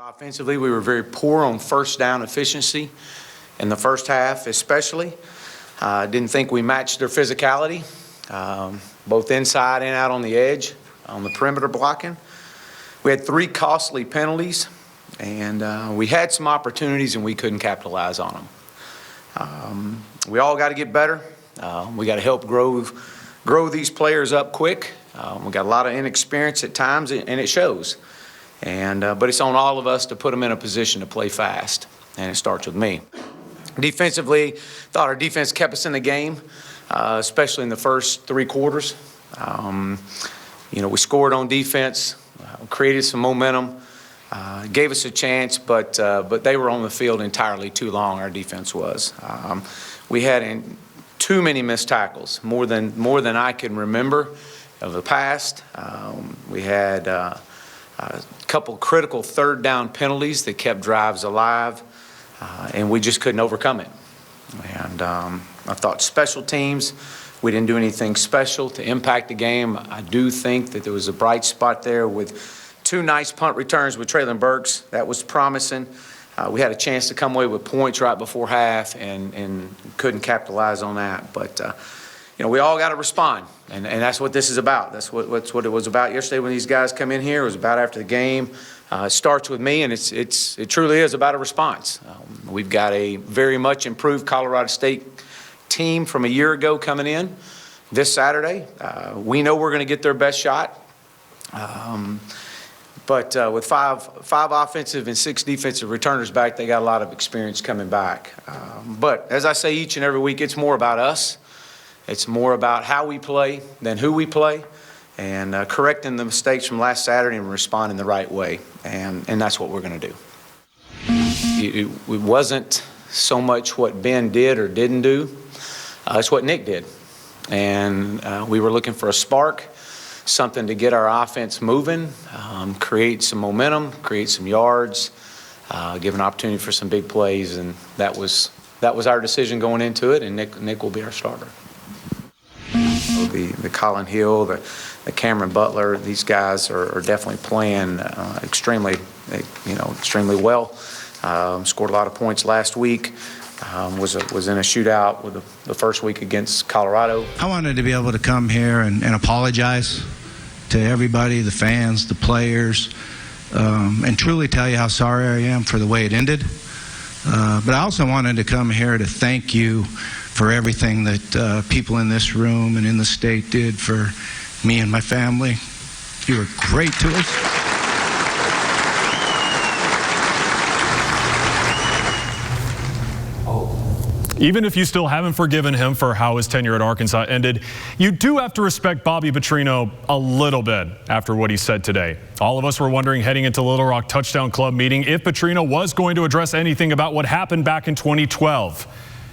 Offensively, we were very poor on first down efficiency in the first half, especially. Didn't think we matched their physicality, both inside and out on the edge, on the perimeter blocking. We had 3 costly penalties, and we had some opportunities, and we couldn't capitalize on them. We all got to get better. We got to help grow these players up quick. We got a lot of inexperience at times, and it shows. But it's on all of us to put them in a position to play fast, and it starts with me. Defensively, thought our defense kept us in the game, especially in the first 3 quarters. We scored on defense, created some momentum, gave us a chance, but they were on the field entirely too long. Our defense was. We had too many missed tackles, more than I can remember of the past. We had a couple critical third down penalties that kept drives alive, and we just couldn't overcome it. And I thought special teams, we didn't do anything special to impact the game. I do think that there was a bright spot there with 2 nice punt returns with Traylon Burks. That was promising. We had a chance to come away with points right before half and couldn't capitalize on that. But we all got to respond, and that's what this is about. That's what it was about yesterday when these guys come in here. It was about after the game. It starts with me, and it truly is about a response. We've got a very much improved Colorado State team from a year ago coming in this Saturday. We know we're going to get their best shot. But with five offensive and 6 defensive returners back, they got a lot of experience coming back. But as I say each and every week, it's more about us. It's more about how we play than who we play, and correcting the mistakes from last Saturday and responding the right way. And that's what we're going to do. It wasn't so much what Ben did or didn't do. It's what Nick did. And we were looking for a spark, something to get our offense moving, create some momentum, create some yards, give an opportunity for some big plays. And that was our decision going into it, and Nick will be our starter. The Colin Hill, the Cameron Butler, these guys are definitely playing extremely well. Scored a lot of points last week. Was in a shootout with the first week against Colorado. I wanted to be able to come here and apologize to everybody, the fans, the players, and truly tell you how sorry I am for the way it ended. But I also wanted to come here to thank you for everything that people in this room and in the state did for me and my family. You were great to us. Even if you still haven't forgiven him for how his tenure at Arkansas ended, you do have to respect Bobby Petrino a little bit after what he said today. All of us were wondering heading into Little Rock Touchdown Club meeting if Petrino was going to address anything about what happened back in 2012.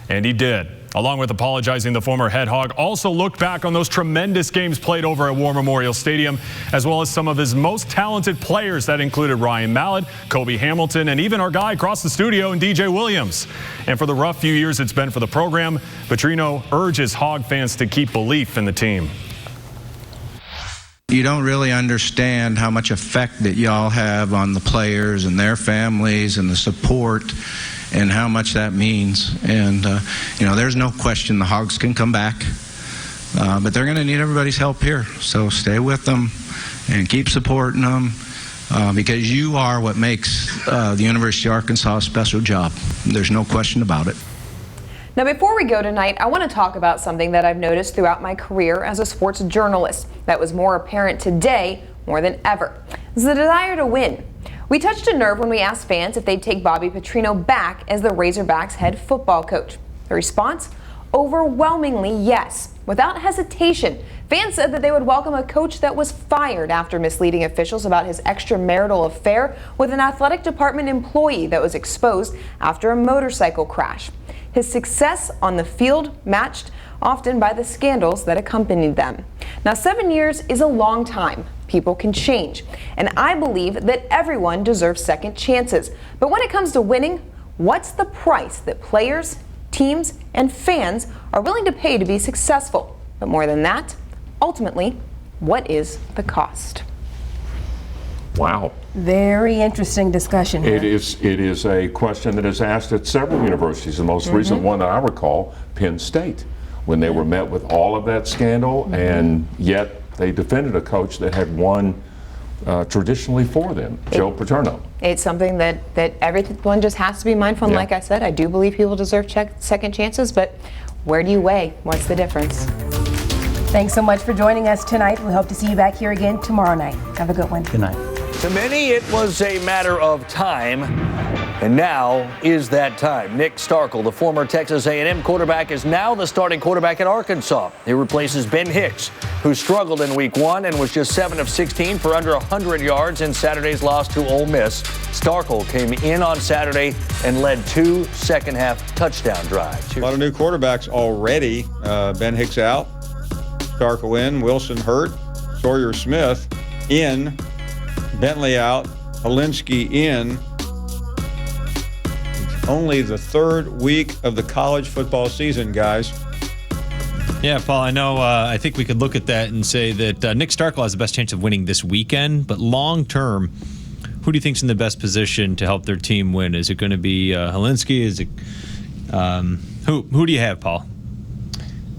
And he did. Along with apologizing, the former head hog also looked back on those tremendous games played over at War Memorial Stadium, as well as some of his most talented players that included Ryan Mallett, Kobe Hamilton, and even our guy across the studio, and DJ Williams. And for the rough few years it's been for the program, Petrino urges Hog fans to keep belief in the team. You don't really understand how much effect that y'all have on the players and their families and the support and how much that means. And, there's no question the Hogs can come back, but they're going to need everybody's help here. So stay with them and keep supporting them because you are what makes the University of Arkansas a special job. There's no question about it. Now, before we go tonight, I want to talk about something that I've noticed throughout my career as a sports journalist that was more apparent today more than ever. It's the desire to win. We touched a nerve when we asked fans if they'd take Bobby Petrino back as the Razorbacks head football coach. The response? Overwhelmingly yes. Without hesitation, fans said that they would welcome a coach that was fired after misleading officials about his extramarital affair with an athletic department employee that was exposed after a motorcycle crash. His success on the field matched often by the scandals that accompanied them. Now, 7 years is a long time. People can change, and I believe that everyone deserves second chances. But when it comes to winning, what's the price that players, teams, and fans are willing to pay to be successful? But more than that, ultimately, what is the cost? Wow. Very interesting discussion here. It is a question that is asked at several universities. The most recent one that I recall, Penn State, when they were met with all of that scandal, and yet they defended a coach that had won traditionally for them, Joe Paterno. It's something that everyone just has to be mindful. And Yeah. like I said, I do believe people deserve second chances, but where do you weigh? What's the difference? Thanks so much for joining us tonight. We hope to see you back here again tomorrow night. Have a good one. Good night. To many, it was a matter of time, and now is that time. Nick Starkel, the former Texas A&M quarterback, is now the starting quarterback at Arkansas. He replaces Ben Hicks, who struggled in Week 1 and was just 7 of 16 for under 100 yards in Saturday's loss to Ole Miss. Starkel came in on Saturday and led 2 second-half touchdown drives. A lot of new quarterbacks already. Ben Hicks out, Starkel in, Wilson hurt, Sawyer Smith in, Bentley out, Helinski in. It's only the third week of the college football season, guys. Yeah, Paul, I know. I think we could look at that and say that Nick Starkel has the best chance of winning this weekend, but long term, who do you think's in the best position to help their team win? Is it going to be Helinski? Is it who do you have, Paul?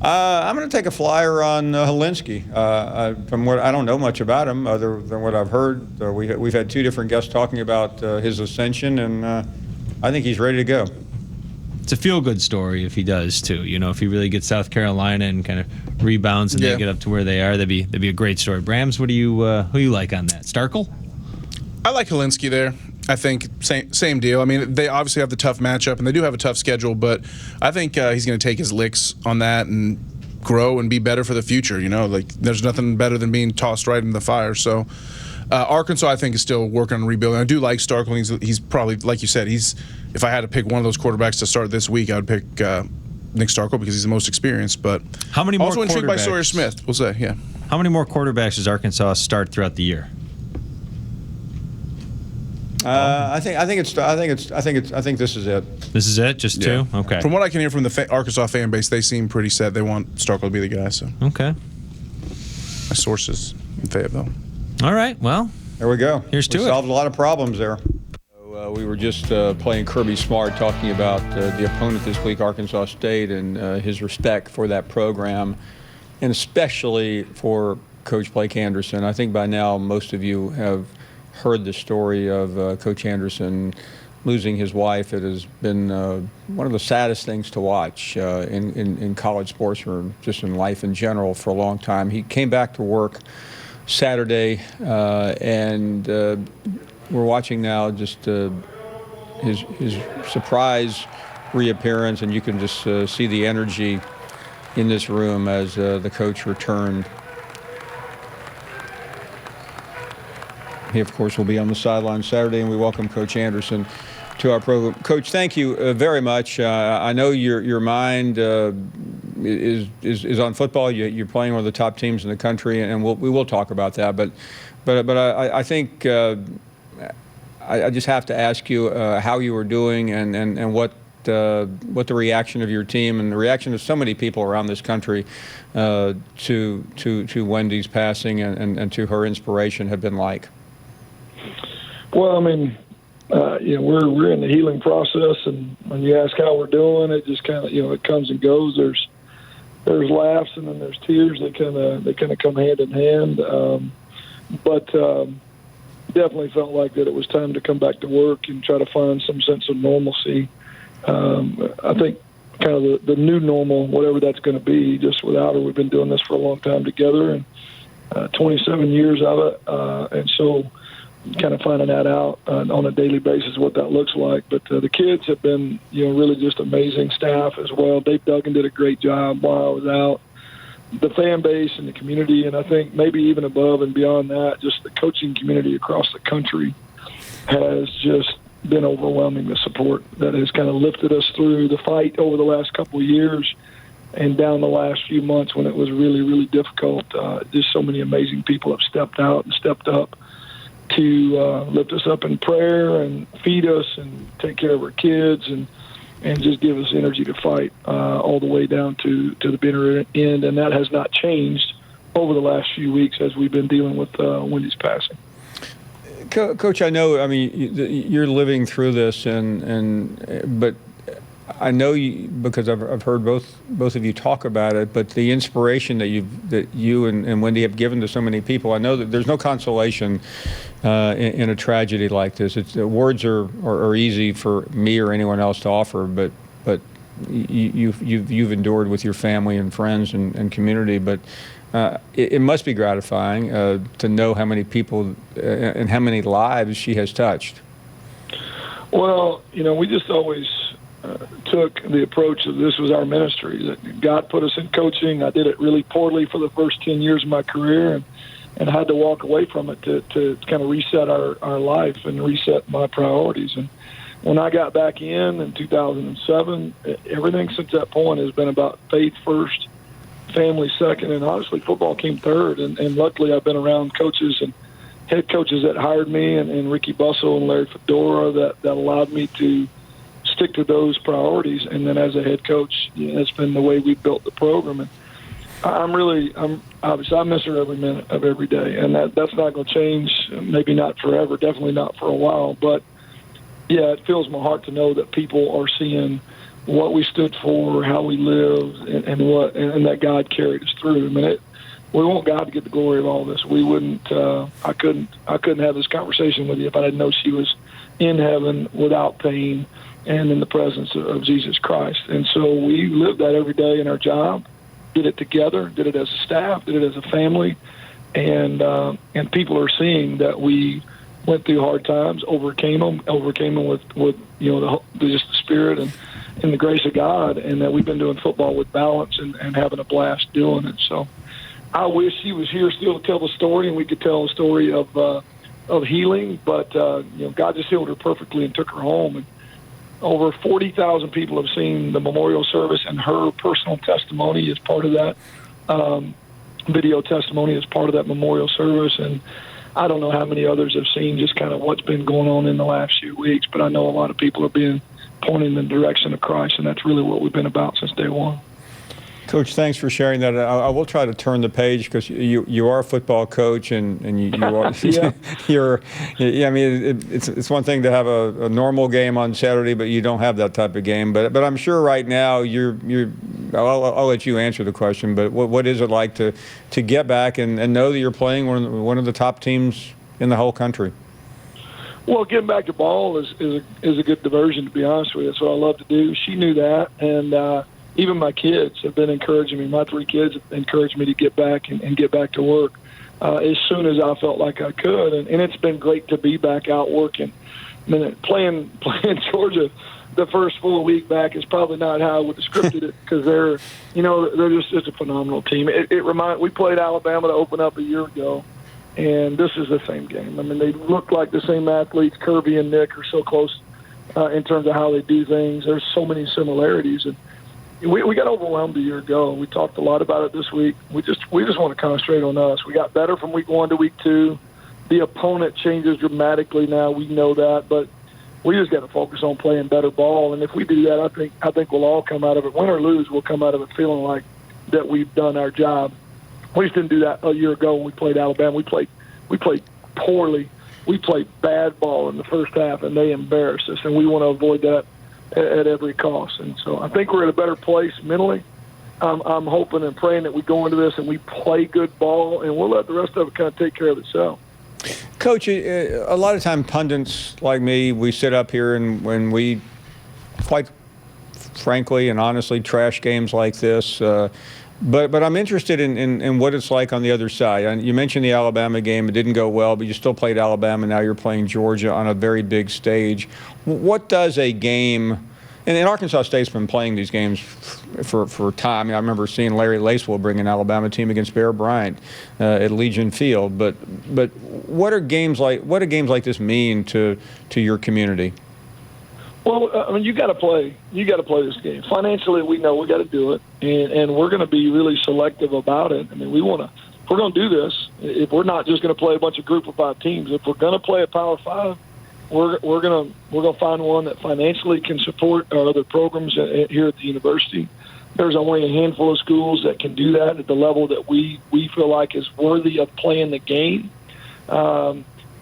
I'm going to take a flyer on Helinski. From what I don't know much about him, other than what I've heard. We've had 2 different guests talking about his ascension, and I think he's ready to go. It's a feel-good story if he does too. You know, if he really gets South Carolina and kind of rebounds and they get up to where they are, that'd be a great story. Brams, what do you who you like on that? Starkel? I like Helinski there. I think same deal. I mean, they obviously have the tough matchup, and they do have a tough schedule, but I think he's going to take his licks on that and grow and be better for the future. You know, like there's nothing better than being tossed right into the fire. So Arkansas, I think, is still working on rebuilding. I do like Starkel. He's probably, like you said, if I had to pick one of those quarterbacks to start this week, I would pick Nick Starkel because he's the most experienced. But how many more also intrigued by quarterbacks? Sawyer Smith, we'll say, yeah. How many more quarterbacks does Arkansas start throughout the year? I think this is it. This is it? Just 2? Okay. From what I can hear from the Arkansas fan base, they seem pretty set. They want Starkel to be the guy. So okay. My sources in Fayetteville. All right. Well, there we go. Here's to it. Solved a lot of problems there. We were just playing Kirby Smart, talking about the opponent this week, Arkansas State, and his respect for that program, and especially for Coach Blake Anderson. I think by now most of you have heard the story of Coach Anderson losing his wife. It has been one of the saddest things to watch in college sports or just in life in general for a long time. He came back to work Saturday, and we're watching now just his surprise reappearance, and you can just see the energy in this room as the coach returned. He, of course, will be on the sideline Saturday, and we welcome Coach Anderson to our program. Coach, thank you very much. I know your mind is on football. You're playing one of the top teams in the country, and we will talk about that. But I think I just have to ask you how you were doing and what the reaction of your team and the reaction of so many people around this country to Wendy's passing and to her inspiration have been like. Well, I mean, we're in the healing process, and when you ask how we're doing, it just kind of, it comes and goes. There's laughs and then there's tears. They kind of come hand in hand. But definitely felt like that it was time to come back to work and try to find some sense of normalcy. I think kind of the new normal, whatever that's going to be, just without her. We've been doing this for a long time together, and 27 years of it, and so kind of finding that out on a daily basis what that looks like. But the kids have been, really just amazing staff as well. Dave Duggan did a great job while I was out. The fan base and the community, and I think maybe even above and beyond that, just the coaching community across the country has just been overwhelming, the support that has kind of lifted us through the fight over the last couple of years and down the last few months when it was really, really difficult. Just so many amazing people have stepped out and stepped up to lift us up in prayer and feed us and take care of our kids and just give us energy to fight all the way down to the bitter end. And that has not changed over the last few weeks as we've been dealing with Wendy's passing. Coach, I know. I mean, you're living through this, but I know because I've heard both of you talk about it. But the inspiration that you and Wendy have given to so many people, I know that there's no consolation in a tragedy like this. Words are easy for me or anyone else to offer, but you've endured with your family and friends and community. But it must be gratifying to know how many people and how many lives she has touched. Well, we just always took the approach that this was our ministry, that God put us in coaching. I did it really poorly for the first 10 years of my career and had to walk away from it to kind of reset our life and reset my priorities. And when I got back in 2007, everything since that point has been about faith first, family second, and honestly, football came third. And luckily, I've been around coaches and head coaches that hired me, and Ricky Bussell and Larry Fedora that allowed me to stick to those priorities. And then as a head coach, that's been the way we built the program. And I'm obviously I miss her every minute of every day, and that's not going to change. Maybe not forever, definitely not for a while. But yeah, it fills my heart to know that people are seeing what we stood for, how we lived, and that God carried us through. I mean, we want God to get the glory of all this. We wouldn't. I couldn't have this conversation with you if I didn't know she was in heaven without pain and in the presence of Jesus Christ. And so we lived that every day in our job, did it together, did it as a staff, did it as a family, and people are seeing that we went through hard times, overcame them with just the Spirit and the grace of God, and that we've been doing football with balance and having a blast doing it. So I wish she was here still to tell the story, and we could tell the story of healing, but God just healed her perfectly and took her home. And over 40,000 people have seen the memorial service, and her personal testimony is part of that video testimony is part of that memorial service. And I don't know how many others have seen just kind of what's been going on in the last few weeks, but I know a lot of people are being pointed in the direction of Christ, and that's really what we've been about since day one. Coach, thanks for sharing that. I will try to turn the page because you are a football coach and you are I mean it's one thing to have a normal game on Saturday, but you don't have that type of game. But I'm sure right now I'll let you answer the question. But what is it like to get back and know that you're playing one of the top teams in the whole country? Well, getting back to ball is a good diversion, to be honest with you. That's what I love to do. She knew that, and even my kids have been encouraging me. My 3 kids have encouraged me to get back and get back to work as soon as I felt like I could. And it's been great to be back out working. I mean, playing Georgia the first full week back is probably not how I would have scripted it, because they're just a phenomenal team. We played Alabama to open up a year ago, and this is the same game. I mean, they look like the same athletes. Kirby and Nick are so close in terms of how they do things. There's so many similarities, and we got overwhelmed a year ago. We talked a lot about it this week. We just want to concentrate on us. We got better from week 1 to week 2. The opponent changes dramatically now. We know that, but we just got to focus on playing better ball. And if we do that, I think we'll all come out of it. Win or lose, we'll come out of it feeling like that we've done our job. We just didn't do that a year ago when we played Alabama. We played poorly. We played bad ball in the first half, and they embarrassed us. And we want to avoid that at every cost. And so I think we're in a better place mentally. I'm hoping and praying that we go into this and we play good ball, and we'll let the rest of it kind of take care of itself. Coach, a lot of time pundits like me, we sit up here and when we quite frankly and honestly trash games like this. But I'm interested in what it's like on the other side. You mentioned the Alabama game. It didn't go well, but you still played Alabama. Now you're playing Georgia on a very big stage. What does a game – and Arkansas State's been playing these games for time. I remember seeing Larry Lacewell bring an Alabama team against Bear Bryant at Legion Field. But what do games like this mean to your community? Well, I mean, you got to play this game. Financially, we know we got to do it, and we're going to be really selective about it. I mean, if we're going to do this, if we're not just going to play a bunch of Group of 5 teams, if we're going to play a Power 5, we're going to find one that financially can support our other programs here at the university. There's only a handful of schools that can do that at the level that we feel like is worthy of playing the game.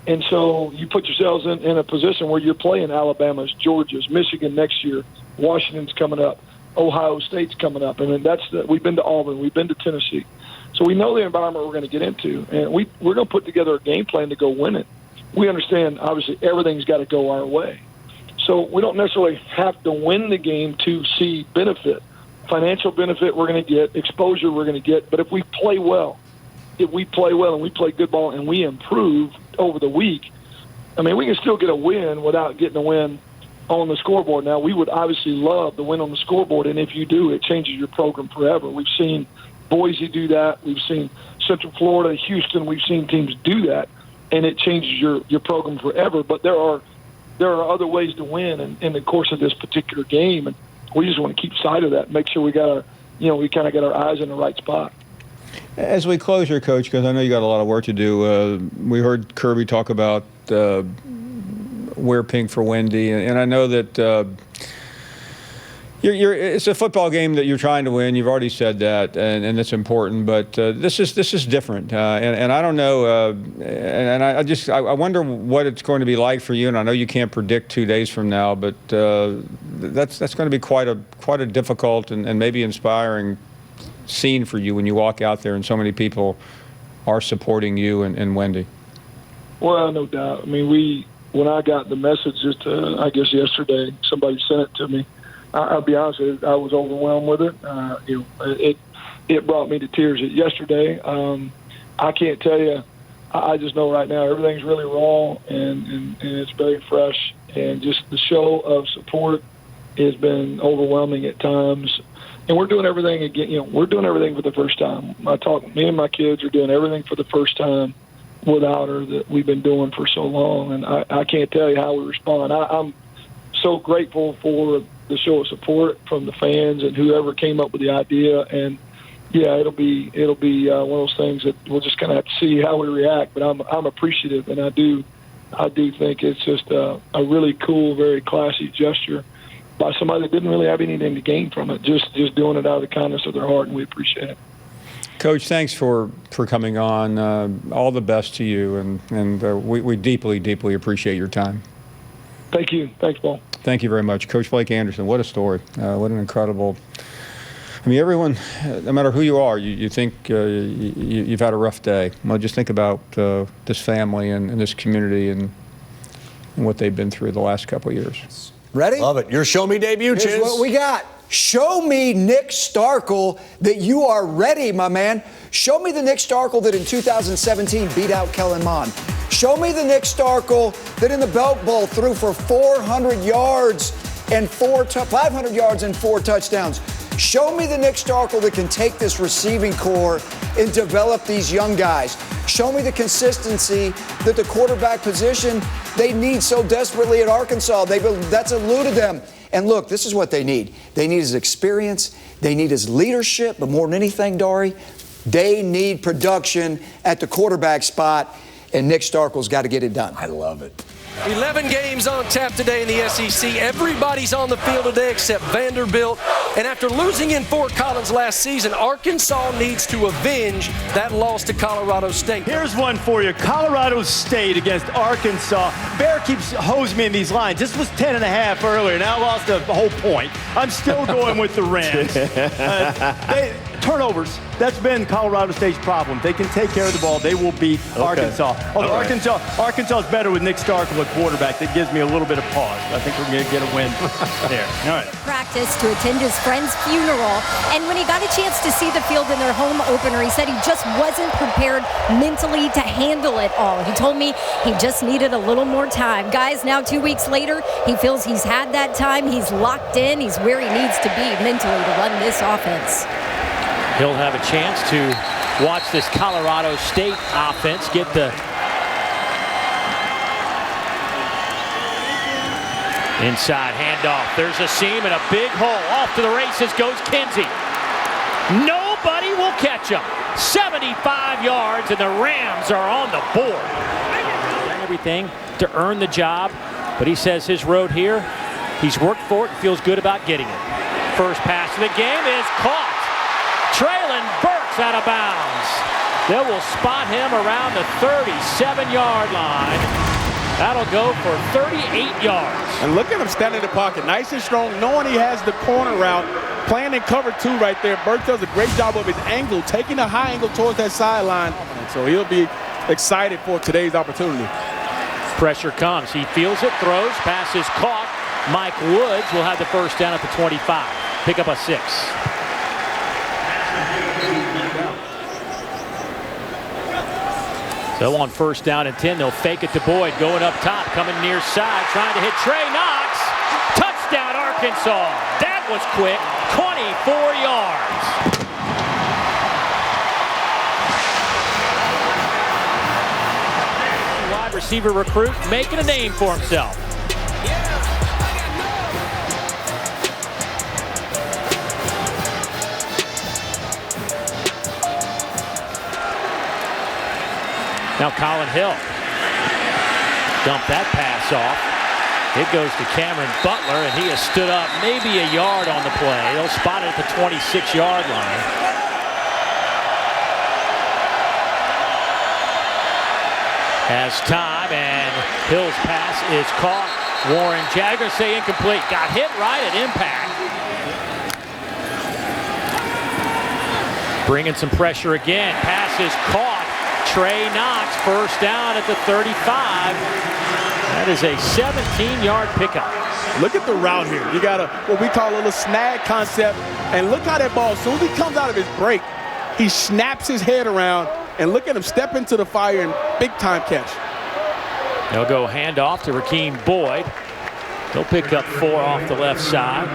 And so you put yourselves in a position where you're playing Alabama's, Georgia's, Michigan next year, Washington's coming up, Ohio State's coming up. And then we've been to Auburn, we've been to Tennessee. So we know the environment we're going to get into, and we're going to put together a game plan to go win it. We understand, obviously, everything's got to go our way. So we don't necessarily have to win the game to see benefit. Financial benefit we're going to get, exposure we're going to get. But if we play well and we play good ball and we improve over the week, I mean, we can still get a win without getting a win on the scoreboard. Now, we would obviously love the win on the scoreboard, and if you do, it changes your program forever. We've seen Boise do that. We've seen Central Florida, Houston. We've seen teams do that, and it changes your program forever. But there are other ways to win in the course of this particular game, and we just want to keep sight of that and make sure we kind of got our eyes in the right spot. As we close here, Coach, because I know you got a lot of work to do, we heard Kirby talk about wear pink for Wendy, and I know that it's a football game that you're trying to win. You've already said that, and it's important. But this is different, and I don't know. And I wonder what it's going to be like for you. And I know you can't predict 2 days from now, but that's going to be quite a difficult and maybe inspiring scene for you when you walk out there and so many people are supporting you and Wendy. Well, no doubt. I mean, when I got the message just I guess yesterday, somebody sent it to me. I'll be honest with you, I was overwhelmed with it. It brought me to tears yesterday. I can't tell you. I just know right now everything's really raw and it's very fresh. And just the show of support has been overwhelming at times. And we're doing everything again. We're doing everything for the first time. Me and my kids are doing everything for the first time without her that we've been doing for so long. And I can't tell you how we respond. I'm so grateful for the show of support from the fans and whoever came up with the idea. And yeah, it'll be one of those things that we'll just kind of have to see how we react. But I'm appreciative, and I do think it's just a really cool, very classy gesture by somebody that didn't really have anything to gain from it, just doing it out of the kindness of their heart, and we appreciate it. Coach, thanks for coming on. All the best to you, and we deeply, deeply appreciate your time. Thank you. Thanks, Paul. Thank you very much. Coach Blake Anderson, what a story. What an incredible... I mean, everyone, no matter who you are, you think you've had a rough day. Well, just think about this family and this community and what they've been through the last couple of years. Ready? Love it. Your Show Me debut, Chiz. Here's what we got. Show me Nick Starkel that you are ready, my man. Show me the Nick Starkel that in 2017 beat out Kellen Mond. Show me the Nick Starkel that in the Belk Bowl threw for 400 yards and 500 yards and 4 touchdowns. Show me the Nick Starkel that can take this receiving core and develop these young guys. Show me the consistency that the quarterback position they need so desperately at Arkansas. That's eluded them. And look, this is what they need. They need his experience. They need his leadership. But more than anything, Dari, they need production at the quarterback spot. And Nick Starkel's got to get it done. I love it. 11 games on tap today in the SEC. Everybody's on the field today except Vanderbilt. And after losing in Fort Collins last season, Arkansas needs to avenge that loss to Colorado State. Here's one for you. Colorado State against Arkansas. Bear keeps hosing me in these lines. This was 10.5 earlier. Now lost a whole point. I'm still going with the Rams. Turnovers. That's been Colorado State's problem. They can take care of the ball. They will beat Arkansas. Although Arkansas is better with Nick Starkel at quarterback. That gives me a little bit of pause. I think we're going to get a win there. All right. Practice to attend his friend's funeral. And when he got a chance to see the field in their home opener, he said he just wasn't prepared mentally to handle it all. He told me he just needed a little more time. Guys, now 2 weeks later, he feels he's had that time. He's locked in. He's where he needs to be mentally to run this offense. He'll have a chance to watch this Colorado State offense get the inside handoff. There's a seam and a big hole. Off to the races goes Kinsey. Nobody will catch him. 75 yards, and the Rams are on the board. Everything to earn the job, but he says his road here, he's worked for it and feels good about getting it. First pass of the game is caught. Traylon Burks out of bounds. They will spot him around the 37-yard line. That'll go for 38 yards. And look at him standing in the pocket, nice and strong, knowing he has the corner route, playing in cover 2 right there. Burke does a great job of his angle, taking a high angle towards that sideline. So he'll be excited for today's opportunity. Pressure comes. He feels it, throws, pass is caught. Mike Woods will have the first down at the 25. Pick up a 6. So on first down and 10, they'll fake it to Boyd, going up top, coming near side, trying to hit Trey Knox. Touchdown, Arkansas. That was quick, 24 yards. Wide receiver recruit making a name for himself. Now Colin Hill. Dump that pass off. It goes to Cameron Butler, and he has stood up maybe a yard on the play. They'll spot it at the 26-yard line. Has time, and Hill's pass is caught. Warren Jagger say incomplete. Got hit right at impact. Bringing some pressure again. Pass is caught. Trey Knox, first down at the 35. That is a 17-yard pickup. Look at the route here. You got what we call a little snag concept. And look how that ball, as soon as he comes out of his break, he snaps his head around, and look at him step into the fire and big-time catch. They'll go handoff to Rakeem Boyd. He'll pick up 4 off the left side.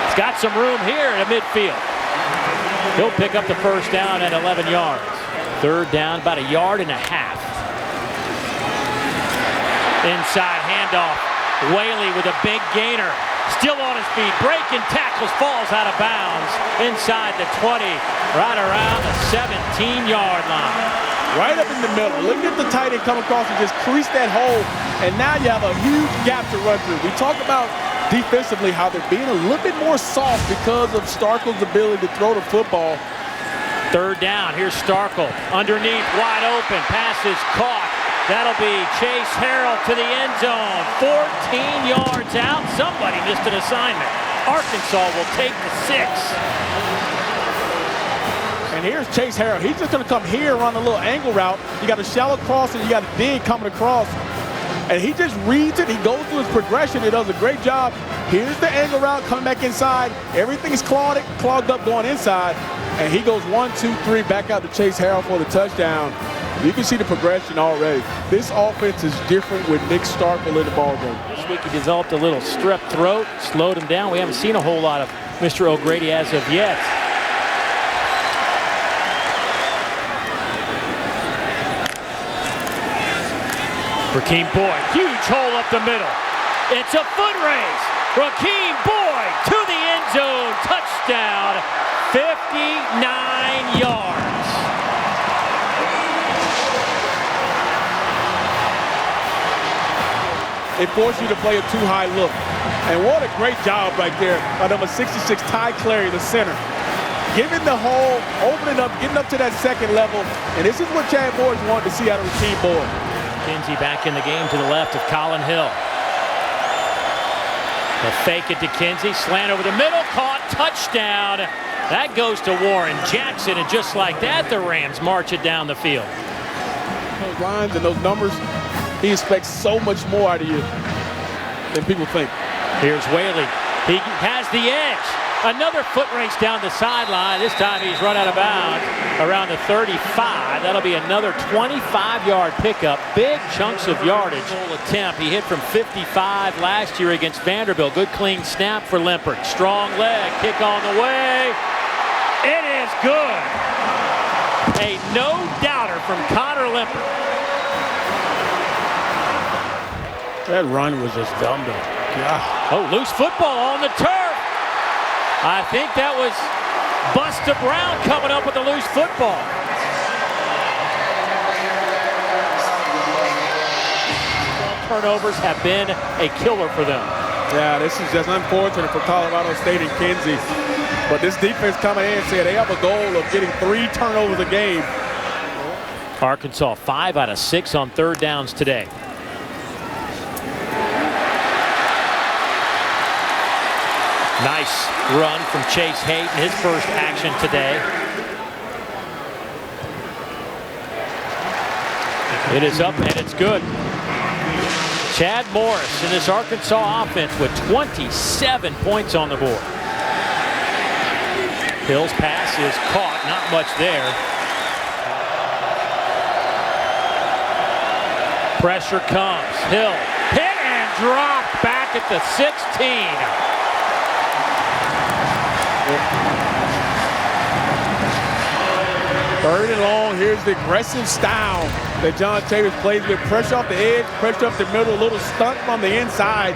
He's got some room here in the midfield. He'll pick up the first down at 11 yards. Third down, about 1.5 yards. Inside handoff. Whaley with a big gainer. Still on his feet. Breaking tackles, falls out of bounds. Inside the 20, right around the 17-yard line. Right up in the middle. Look at the tight end come across and just crease that hole. And now you have a huge gap to run through. We talk about defensively how they're being a little bit more soft because of Starkel's ability to throw the football. Third down, here's Starkel. Underneath, wide open, pass is caught. That'll be Chase Harrell to the end zone. 14 yards out. Somebody missed an assignment. Arkansas will take the 6. And here's Chase Harrell. He's just going to come here, run a little angle route. You got a shallow cross and you got a dig coming across. And he just reads it. He goes through his progression. He does a great job. Here's the angle route coming back inside. Everything's clogged up going inside. And he goes 1, 2, 3 back out to Chase Harrell for the touchdown. You can see the progression already. This offense is different with Nick Starkel in the ballgame. This week he developed a little strep throat, slowed him down. We haven't seen a whole lot of Mr. O'Grady as of yet. Rakeem Boyd, huge hole up the middle. It's a foot race. Rakeem Boyd to the end zone. Touchdown, 59 yards. They force you to play a too high look. And what a great job right there by number 66, Ty Clary, the center. Giving the hole, opening up, getting up to that second level. And this is what Chad Boyd wanted to see out of Rakeem Boyd. Kinsey back in the game to the left of Colin Hill. They'll fake it to Kinsey, slant over the middle, caught, touchdown. That goes to Warren Jackson, and just like that, the Rams march it down the field. Those lines and those numbers, he expects so much more out of you than people think. Here's Whaley. He has the edge. Another foot race down the sideline. This time he's run out of bounds around the 35. That'll be another 25-yard pickup. Big chunks of yardage. Attempt. He hit from 55 last year against Vanderbilt. Good clean snap for Limpert. Strong leg. Kick on the way. It is good. A no-doubter from Connor Limpert. That run was just dumb to. God. Oh, loose football on the turf. I think that was Busta Brown coming up with a loose football. Turnovers have been a killer for them. Yeah, this is just unfortunate for Colorado State and Kinsey. But this defense coming in said they have a goal of getting 3 turnovers a game. Arkansas 5 out of 6 on third downs today. Nice run from Chase Hayden, his first action today. It is up and it's good. Chad Morris in this Arkansas offense with 27 points on the board. Hill's pass is caught, not much there. Pressure comes. Hill hit and dropped back at the 16. Third and long, here's the aggressive style that John Tavis plays with. Pressure off the edge, pressure up the middle, a little stunt from the inside.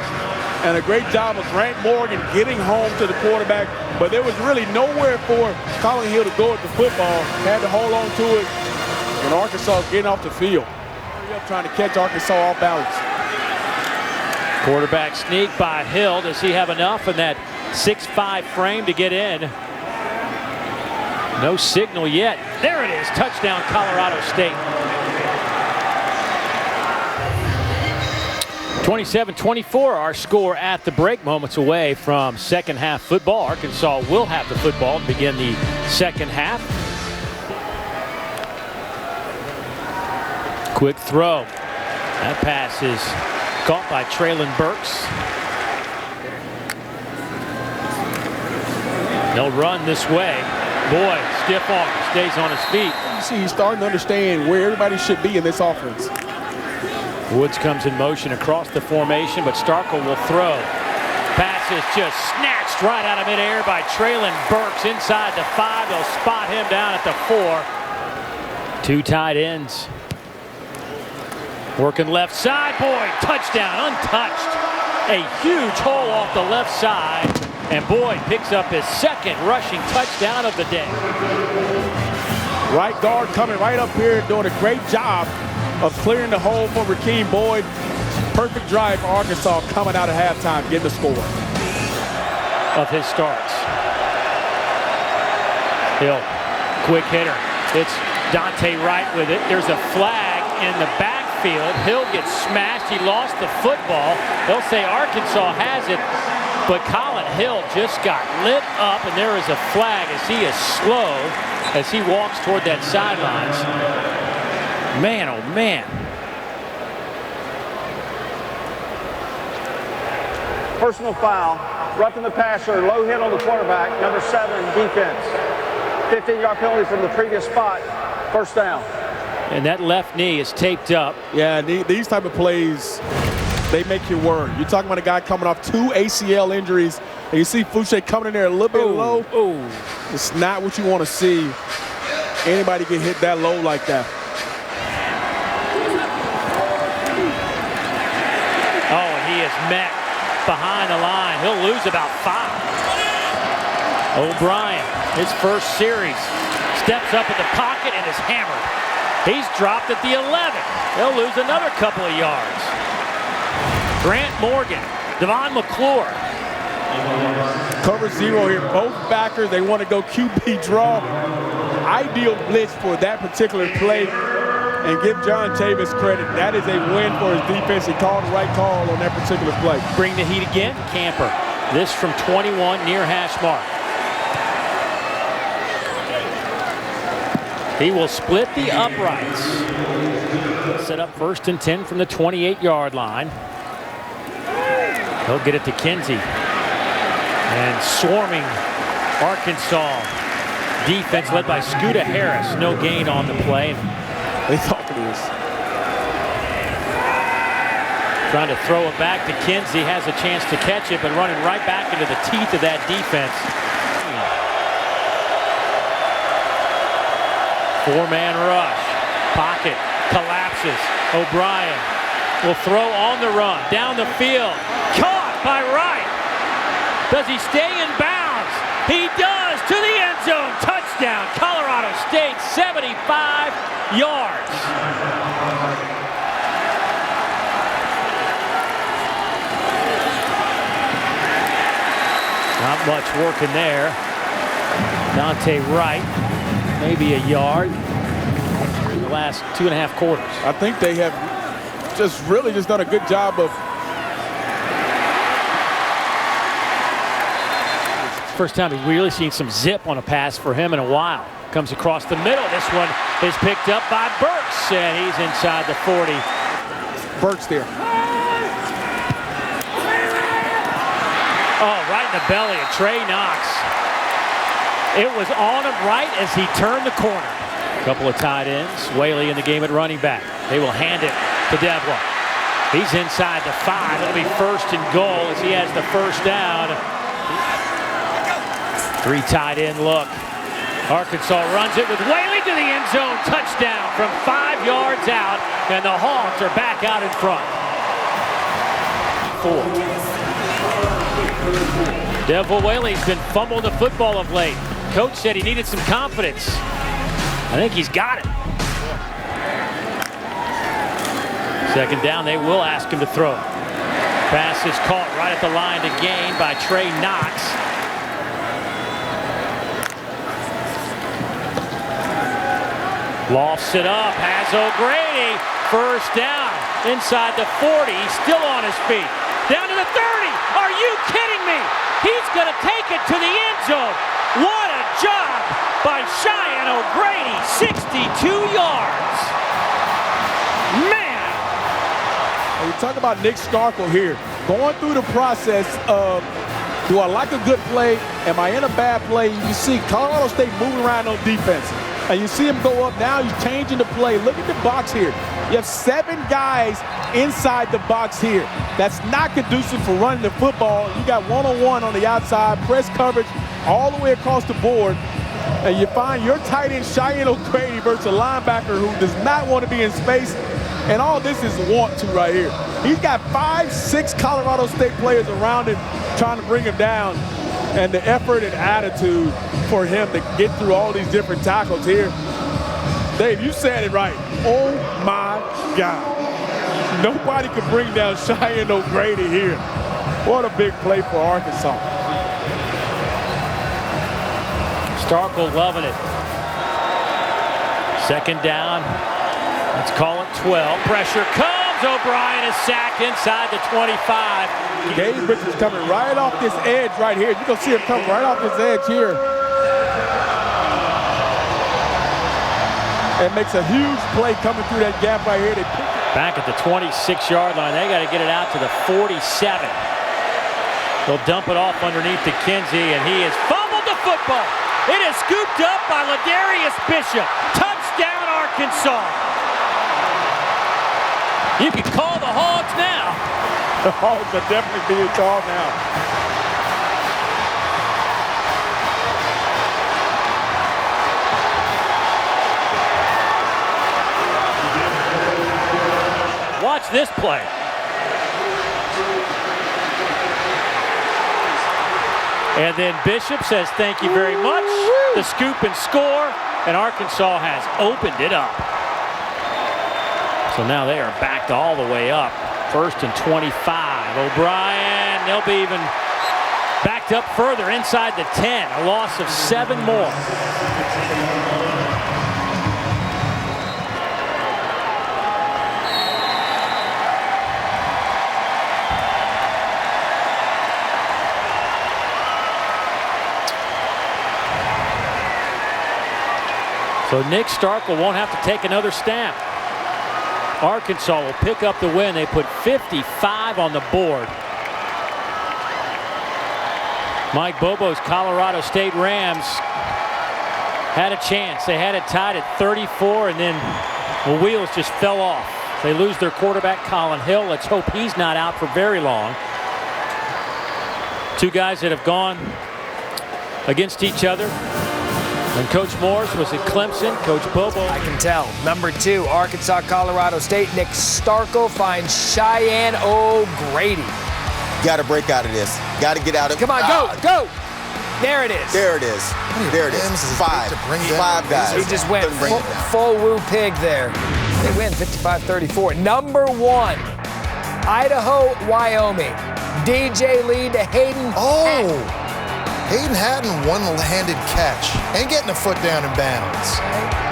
And a great job of Grant Morgan getting home to the quarterback. But there was really nowhere for Colin Hill to go at the football. Had to hold on to it. And Arkansas getting off the field. Trying to catch Arkansas off balance. Quarterback sneak by Hill. Does he have enough in that 6'5" frame to get in? No signal yet. There it is. Touchdown, Colorado State. 27-24, our score at the break. Moments away from second half football. Arkansas will have the football to begin the second half. Quick throw. That pass is caught by Traylon Burks. They'll run this way. Boy, stiff arm, stays on his feet. You see, he's starting to understand where everybody should be in this offense. Woods comes in motion across the formation, but Starkel will throw. Pass is just snatched right out of midair by Traylon Burks inside the 5. They'll spot him down at the 4. 2 tight ends. Working left side, Boyd, touchdown, untouched. A huge hole off the left side, and Boyd picks up his second rushing touchdown of the day. Right guard coming right up here, doing a great job of clearing the hole for Rakeem Boyd. Perfect drive for Arkansas coming out at halftime, getting the score. Of his starts. Hill, quick hitter. It's Dante Wright with it. There's a flag in the backfield. Hill gets smashed. He lost the football. They'll say Arkansas has it, but Colin Hill just got lit up, and there is a flag as he is slow as he walks toward that sidelines. Man, oh man. Personal foul, roughing the passer, low hit on the quarterback, number 7 defense. 15-yard penalty from the previous spot, first down. And that left knee is taped up. Yeah, these type of plays, they make you worry. You're talking about a guy coming off 2 ACL injuries, and you see Fouché coming in there a little bit low. It's not what you want to see. Anybody get hit that low like that. Oh, and he is met behind the line. He'll lose about 5. O'Brien, his first series, steps up in the pocket and is hammered. He's dropped at the 11. They'll lose another couple of yards. Grant Morgan, Devon McClure. Cover 0 here. Both backers, they want to go QB draw. Ideal blitz for that particular play. And give John Tavis credit. That is a win for his defense. He called the right call on that particular play. Bring the heat again. Camper. This from 21 near hash mark. He will split the uprights. Set up 1st and 10 from the 28-yard line. He'll get it to Kinsey. And swarming Arkansas defense led by Scooter Harris. No gain on the play. They thought it is. Trying to throw it back to Kinsey. Has a chance to catch it, but running right back into the teeth of that defense. 4-man rush. Pocket collapses. O'Brien will throw on the run. Down the field. Caught by Wright. Does he stay in bounds? He does, to the end zone. Touchdown, Colorado State, 75 yards. Not much working there. Dante Wright, maybe a yard in the last 2.5 quarters. I think they have really done a good job of. First time we've really seen some zip on a pass for him in a while. Comes across the middle. This one is picked up by Burks, and he's inside the 40. Burks there. Oh, right in the belly of Trey Knox. It was on him right as he turned the corner. A couple of tight ends. Whaley in the game at running back. They will hand it to Devlin. He's inside the 5. It'll be 1st and goal as he has the first down. 3 tight end look. Arkansas runs it with Whaley to the end zone. Touchdown from 5 yards out, and the Hogs are back out in front. 4. Devil Whaley's been fumbling the football of late. Coach said he needed some confidence. I think he's got it. 2nd down, they will ask him to throw. Pass is caught right at the line to gain by Trey Knox. Lofts it up, has O'Grady. First down, inside the 40. He's still on his feet. Down to the 30. Are you kidding me? He's going to take it to the end zone. What a job by Cheyenne O'Grady. 62 yards. Man. And we talk about Nick Starkel here. Going through the process of, do I like a good play? Am I in a bad play? You see Colorado State moving around on defense. And you see him go up now. He's changing the play. Look at the box here. You have 7 guys inside the box here. That's not conducive for running the football. You got one-on-one on the outside, press coverage all the way across the board. And you find your tight end, Cheyenne O'Grady, versus a linebacker who does not want to be in space. And all this is want to right here. He's got 5, 6 Colorado State players around him trying to bring him down. And the effort and attitude for him to get through all these different tackles here. Dave, you said it right. Oh my God. Nobody could bring down Cheyenne O'Grady here. What a big play for Arkansas. Starkel loving it. 2nd down. Let's call it 12. Pressure comes. O'Brien is sacked inside the 25. Gabe Richards coming right off this edge right here. You're going to see him come right off this edge here. And makes a huge play coming through that gap right here. They pick it. Back at the 26-yard line. They got to get it out to the 47. They'll dump it off underneath to Kinsey, and he has fumbled the football. It is scooped up by Ladarius Bishop. Touchdown, Arkansas. You can call the Hogs now. The Hogs are definitely being called now. Watch this play. And then Bishop says thank you very much. The scoop and score, and Arkansas has opened it up. So now they are backed all the way up. 1st and 25. O'Brien, they'll be even backed up further inside the 10. A loss of 7 more. So Nick Starkel won't have to take another snap. Arkansas will pick up the win. They put 55 on the board. Mike Bobo's Colorado State Rams had a chance. They had it tied at 34, and then the wheels just fell off. They lose their quarterback, Colin Hill. Let's hope he's not out for very long. 2 guys that have gone against each other. When Coach Morris was at Clemson, Coach Bobo. I can tell. Number 2, Arkansas, Colorado State. Nick Starkel finds Cheyenne O'Grady. Got to break out of this. Got to get out of it. Come on, go. There it is. There it is. There it is. 5 guys. He just went full woo pig there. They win 55-34. Number 1, Idaho, Wyoming. DJ Lee to Hayden. Hayden Hatton one-handed catch and getting a foot down in bounds.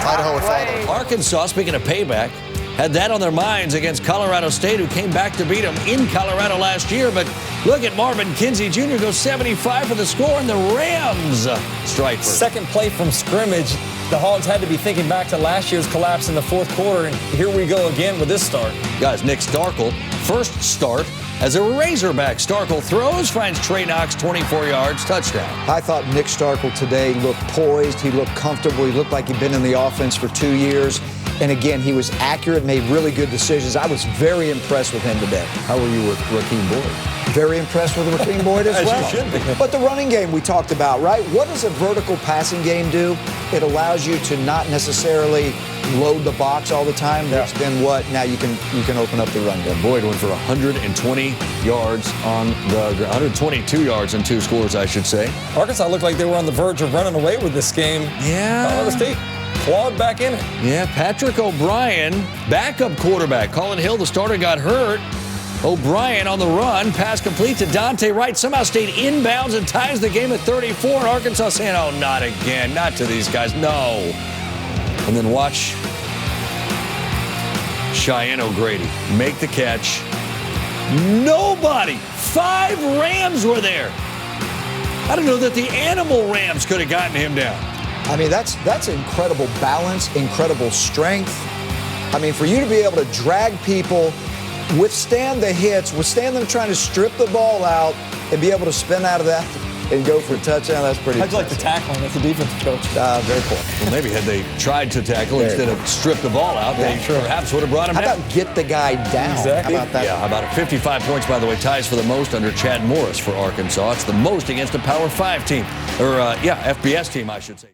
Idaho would follow. Arkansas, speaking of payback, had that on their minds against Colorado State, who came back to beat them in Colorado last year. But look at Marvin Kinsey Jr. go 75 for the score, and the Rams strike first. Second play from scrimmage. The Hogs had to be thinking back to last year's collapse in the fourth quarter, and here we go again with this start. Guys, Nick Starkel, first start as a Razorback. Starkel throws, finds Trey Knox 24 yards, touchdown. I thought Nick Starkel today looked poised. He looked comfortable. He looked like he'd been in the offense for 2 years. And again, he was accurate, made really good decisions. I was very impressed with him today. How were you with Rakeem Boyd? Very impressed with Rakeem Boyd as well. You should be. But the running game we talked about, right? What does a vertical passing game do? It allows you to not necessarily load the box all the time. Which then what? Now you can open up the run game. Boyd went for 120 yards on the 122 yards and 2 scores, I should say. Arkansas looked like they were on the verge of running away with this game. Yeah. Colorado State clawed back in it. Yeah, Patrick O'Brien, backup quarterback. Colin Hill, the starter, got hurt. O'Brien on the run, pass complete to Dante Wright, somehow stayed inbounds and ties the game at 34. And Arkansas saying, oh, not again, not to these guys, no. And then watch Cheyenne O'Grady make the catch. Nobody, 5 Rams were there. I don't know that the animal Rams could have gotten him down. I mean, that's incredible balance, incredible strength. I mean, for you to be able to drag people, withstand the hits, withstand them trying to strip the ball out, and be able to spin out of that and go for a touchdown, that's pretty How'd you like the tackling as the defensive coach? Very cool. Well, maybe had they tried to tackle instead of strip the ball out, they perhaps would have brought him down. How about get the guy down? Exactly. How about that? Yeah, how about it? 55 points, by the way, ties for the most under Chad Morris for Arkansas. It's the most against a Power 5 team. Or, FBS team, I should say.